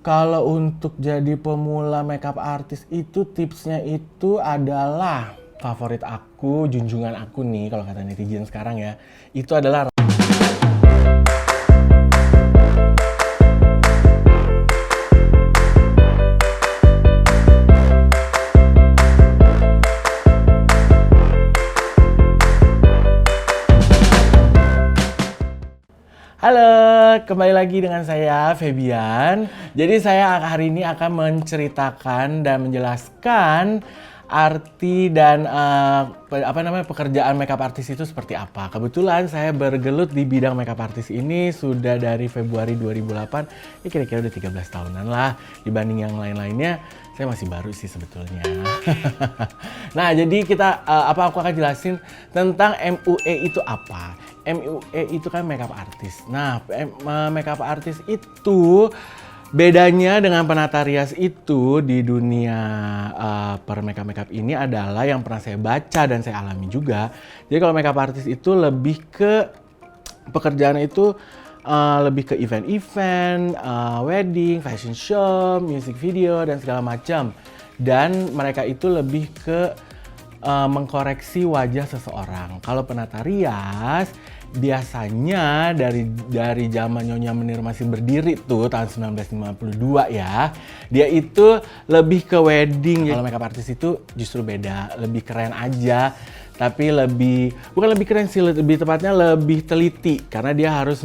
Kalau untuk jadi pemula makeup artist itu tipsnya itu adalah favorit aku, junjungan aku nih kalau kata netizen sekarang ya, itu adalah Halo, kembali lagi dengan saya Febian. Jadi saya hari ini akan menceritakan dan menjelaskan arti dan pekerjaan makeup artist itu seperti apa. Kebetulan saya bergelut di bidang makeup artist ini sudah dari Februari 2008, ya kira-kira udah 13 tahunan lah. Dibanding yang lain-lainnya, saya masih baru sih sebetulnya. Nah, jadi aku akan jelasin tentang MUE itu apa. MUE itu kan makeup artist. Nah, makeup artist itu bedanya dengan penata rias itu di dunia per makeup ini adalah yang pernah saya baca dan saya alami juga. Jadi kalau makeup artist itu lebih ke pekerjaan itu lebih ke event-event, wedding, fashion show, music video dan segala macam. Dan mereka itu lebih ke mengkoreksi wajah seseorang. Kalau penata rias biasanya dari zaman Nyonya Menir masih berdiri tuh tahun 1952 ya. Dia itu lebih ke wedding. Kalau makeup artist itu justru beda, lebih keren aja. Tapi bukan lebih keren sih, lebih tepatnya lebih teliti karena dia harus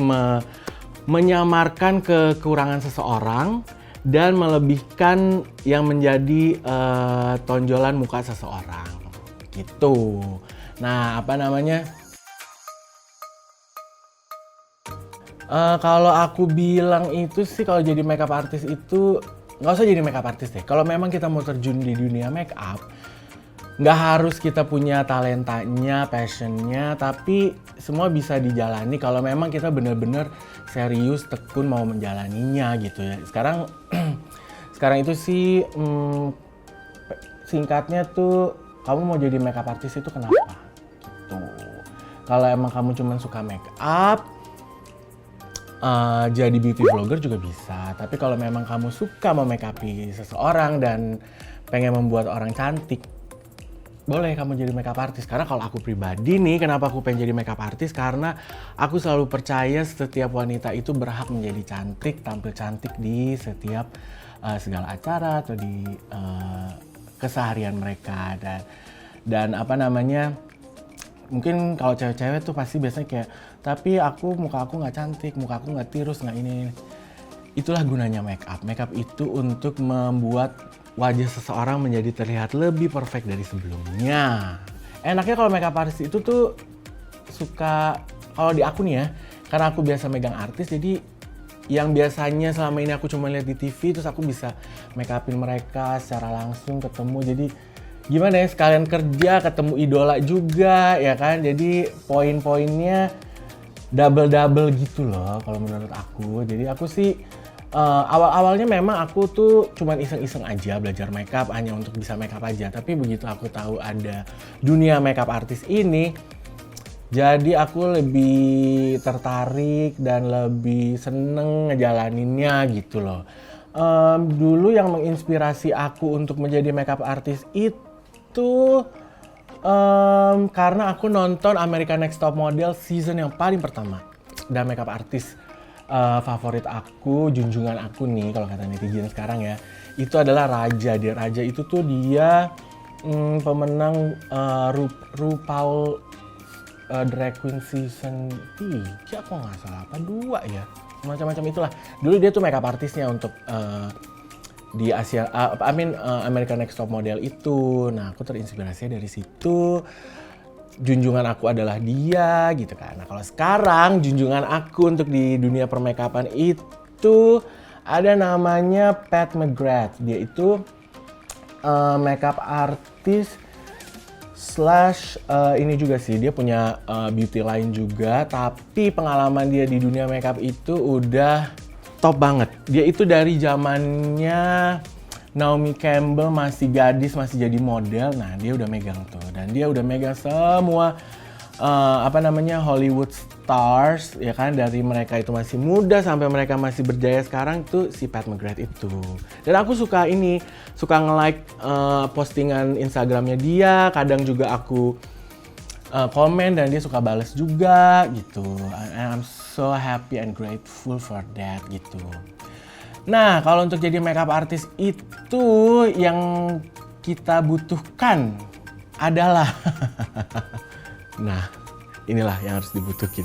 menyamarkan kekurangan seseorang dan melebihkan yang menjadi tonjolan muka seseorang gitu. Nah, kalau aku bilang itu sih kalau jadi makeup artist itu nggak usah jadi makeup artist deh. Kalau memang kita mau terjun di dunia makeup, nggak harus kita punya talentanya, passionnya, tapi semua bisa dijalani kalau memang kita benar-benar serius, tekun mau menjalaninya gitu ya. Sekarang itu sih singkatnya tuh kamu mau jadi makeup artist itu kenapa? Gitu. Kalau emang kamu cuma suka makeup, jadi beauty vlogger juga bisa. Tapi kalau memang kamu suka memake-upi seseorang dan pengen membuat orang cantik, boleh kamu jadi makeup artist. Karena kalau aku pribadi nih, kenapa aku pengen jadi makeup artist? Karena aku selalu percaya setiap wanita itu berhak menjadi cantik, tampil cantik di setiap segala acara atau di keseharian mereka. Dan mungkin kalau cewek-cewek tuh pasti biasanya kayak, tapi muka aku nggak cantik, muka aku nggak tirus, nggak ini. Itulah gunanya makeup. Makeup itu untuk membuat wajah seseorang menjadi terlihat lebih perfect dari sebelumnya. Enaknya kalau makeup artist itu tuh kalau di aku nih ya, karena aku biasa megang artis, jadi yang biasanya selama ini aku cuma lihat di TV, terus aku bisa make upin mereka secara langsung ketemu. Jadi gimana ya, sekalian kerja ketemu idola juga ya kan. Jadi poin-poinnya double gitu loh kalau menurut aku. Jadi aku sih awal-awalnya memang aku tuh cuman iseng-iseng aja belajar makeup hanya untuk bisa makeup aja. Tapi begitu aku tahu ada dunia makeup artist ini, jadi aku lebih tertarik dan lebih seneng ngejalaninnya gitu loh. Dulu yang menginspirasi aku untuk menjadi makeup artist itu karena aku nonton American Next Top Model season yang paling pertama. Dan makeup artist favorit aku, junjungan aku nih kalau kata netizen sekarang ya, itu adalah Raja. Raja itu tuh dia pemenang RuPaul Drag Queen season 3 kok nggak salah, apa 2 ya, macam-macam itulah. Dulu dia tuh makeup artisnya untuk di American Next Top Model itu. Nah, aku terinspirasi dari situ. Junjungan aku adalah dia gitu kan. Nah, kalau sekarang junjungan aku untuk di dunia permakeupan itu ada namanya Pat McGrath. Dia itu makeup artist ini juga sih, dia punya beauty line juga, tapi pengalaman dia di dunia makeup itu udah top banget. Dia itu dari zamannya Naomi Campbell masih gadis, masih jadi model. Nah, dia udah megang tuh, dan dia udah megang semua Hollywood stars ya kan, dari mereka itu masih muda sampai mereka masih berjaya sekarang tuh si Pat McGrath itu. Dan aku suka nge-like postingan Instagramnya dia, kadang juga aku komen dan dia suka bales juga gitu. And I'm so happy and grateful for that gitu. Nah, kalau untuk jadi makeup artist itu yang kita butuhkan adalah nah, inilah yang harus dibutuhin.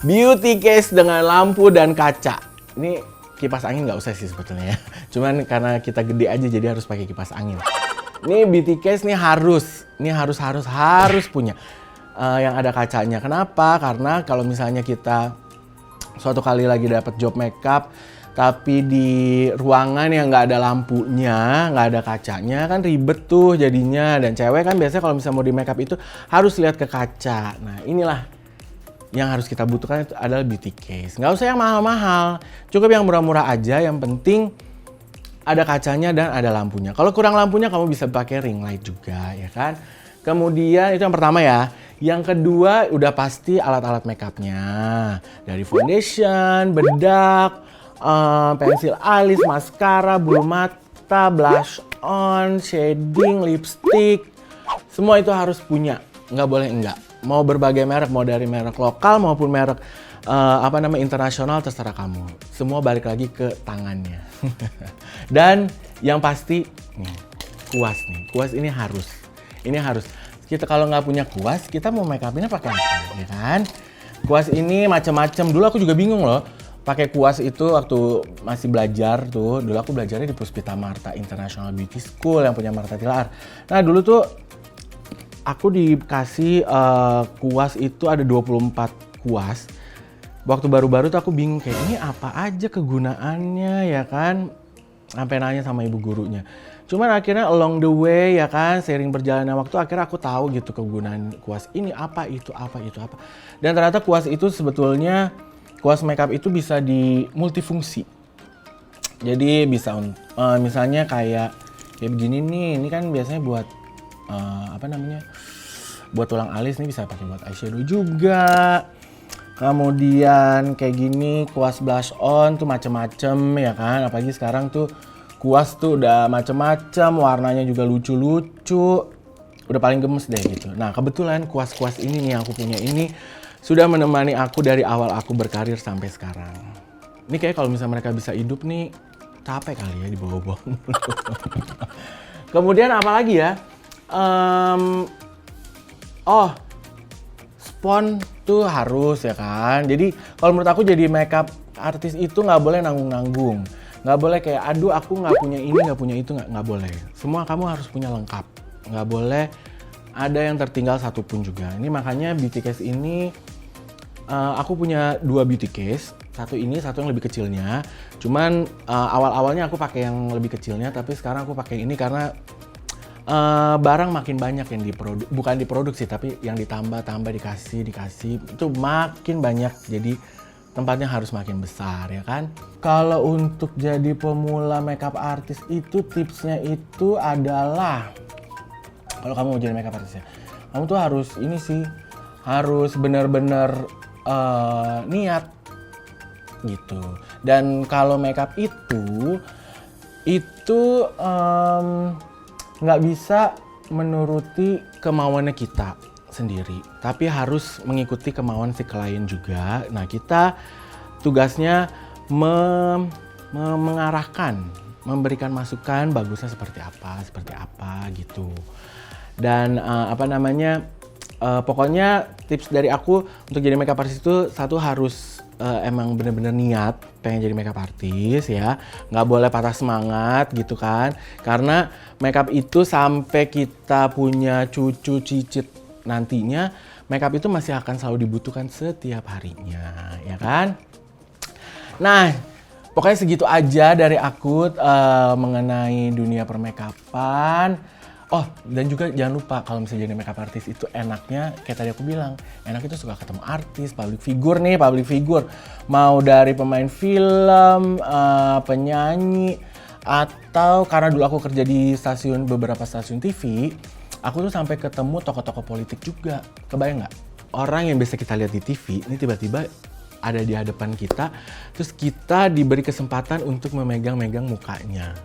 Beauty case dengan lampu dan kaca. Ini kipas angin nggak usah sih sebetulnya ya. Cuman karena kita gede aja jadi harus pakai kipas angin. Ini beauty case nih harus punya yang ada kacanya. Kenapa? Karena kalau misalnya kita suatu kali lagi dapat job makeup tapi di ruangan yang nggak ada lampunya, nggak ada kacanya, kan ribet tuh jadinya. Dan cewek kan biasanya kalau misalnya mau di makeup itu harus lihat ke kaca. Nah inilah yang harus kita butuhkan, itu adalah beauty case. Nggak usah yang mahal-mahal, cukup yang murah-murah aja. Yang penting ada kacanya dan ada lampunya. Kalau kurang lampunya kamu bisa pakai ring light juga ya kan. Kemudian itu yang pertama ya. Yang kedua udah pasti alat-alat makeupnya. Dari foundation, bedak, pensil alis, maskara, bulu mata, blush on, shading, lipstick. Semua itu harus punya, nggak boleh enggak. Mau berbagai merek, mau dari merek lokal maupun merek internasional, terserah kamu. Semua balik lagi ke tangannya. Dan yang pasti nih, kuas nih. Kuas ini harus. Kita kalau nggak punya kuas, kita mau make upnya pakai apa, ya kan? Kuas ini macam-macam. Dulu aku juga bingung loh. Pakai kuas itu waktu masih belajar tuh. Dulu aku belajarnya di Puspita Marta International Beauty School yang punya Marta Tilaar. Nah dulu tuh aku dikasih kuas itu ada 24 kuas. Waktu baru-baru tuh aku bingung kayak ini apa aja kegunaannya ya kan. Sampai nanya sama ibu gurunya. Cuman akhirnya along the way ya kan, seiring berjalannya waktu akhirnya aku tahu gitu kegunaan kuas ini apa itu. Dan ternyata kuas itu sebetulnya kuas makeup itu bisa di multifungsi. Jadi bisa misalnya kayak begini nih, ini kan biasanya buat buat tulang alis, nih bisa pakai buat eyeshadow juga. Kemudian kayak gini kuas blush on tuh macem-macem ya kan, apalagi sekarang tuh kuas tuh udah macem-macem, warnanya juga lucu-lucu, udah paling gemes deh gitu. Nah kebetulan kuas-kuas ini nih yang aku punya ini sudah menemani aku dari awal aku berkarir sampai sekarang. Ini kayak kalau misalnya mereka bisa hidup nih, capek kali ya dibawa-bawa. Kemudian apa lagi ya? Spons tuh harus ya kan. Jadi kalau menurut aku jadi makeup artis itu nggak boleh nanggung-nanggung. Nggak boleh kayak aduh aku nggak punya ini, nggak punya itu, nggak boleh. Semua kamu harus punya lengkap. Nggak boleh ada yang tertinggal satupun juga. Ini makanya beauty case ini aku punya 2 beauty case. Satu ini, satu yang lebih kecilnya. Cuman awal-awalnya aku pakai yang lebih kecilnya, tapi sekarang aku pakai ini karena barang makin banyak yang bukan diproduksi, tapi yang ditambah dikasih itu makin banyak. Jadi tempatnya harus makin besar ya kan. Kalau untuk jadi pemula makeup artist itu tipsnya itu adalah kalau kamu mau jadi makeup artist ya, kamu tuh harus benar-benar niat gitu. Dan kalau makeup itu nggak bisa menuruti kemauannya kita sendiri, tapi harus mengikuti kemauan si klien juga. Nah kita tugasnya mengarahkan, memberikan masukan bagusnya seperti apa gitu. Dan pokoknya tips dari aku untuk jadi makeup artist itu satu harus emang bener-bener niat pengen jadi makeup artist ya, nggak boleh patah semangat gitu kan, karena makeup itu sampai kita punya cucu cicit nantinya makeup itu masih akan selalu dibutuhkan setiap harinya ya kan. Nah pokoknya segitu aja dari aku mengenai dunia permakeupan. Oh, dan juga jangan lupa kalau misalnya jadi makeup artist itu enaknya, kayak tadi aku bilang, enak itu suka ketemu artis, public figure. Mau dari pemain film, penyanyi, atau karena dulu aku kerja di beberapa stasiun TV, aku tuh sampai ketemu tokoh-tokoh politik juga. Kebayang nggak? orang yang biasa kita lihat di TV, ini tiba-tiba ada di hadapan kita, terus kita diberi kesempatan untuk memegang-megang mukanya.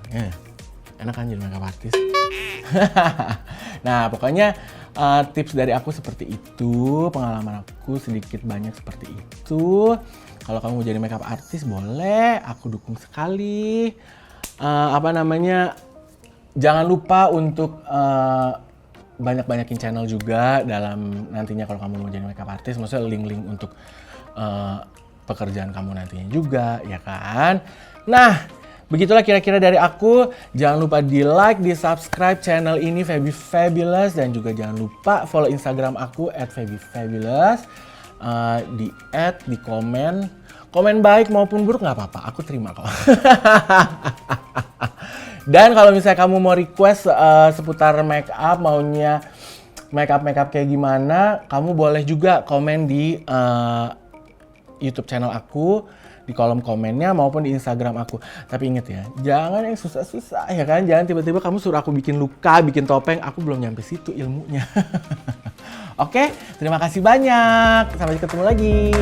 Enak kan jadi makeup artist? Nah, pokoknya tips dari aku seperti itu, pengalaman aku sedikit banyak seperti itu. Kalau kamu mau jadi makeup artist boleh, aku dukung sekali. Jangan lupa untuk banyak-banyakin channel juga dalam nantinya kalau kamu mau jadi makeup artist, maksudnya link-link untuk pekerjaan kamu nantinya juga, ya kan? Nah, begitulah kira-kira dari aku. Jangan lupa di like, di subscribe channel ini Feby Fabulous, dan juga jangan lupa follow Instagram aku @febyfabulous. Di add, di komen baik maupun buruk nggak apa-apa, aku terima kok. Dan kalau misalnya kamu mau request seputar make up, maunya make up kayak gimana, kamu boleh juga komen di YouTube channel aku, di kolom komennya maupun di Instagram aku. Tapi inget ya, jangan yang susah-susah ya kan. Jangan tiba-tiba kamu suruh aku bikin luka, bikin topeng, aku belum nyampe situ ilmunya. Oke, terima kasih banyak. Sampai ketemu lagi.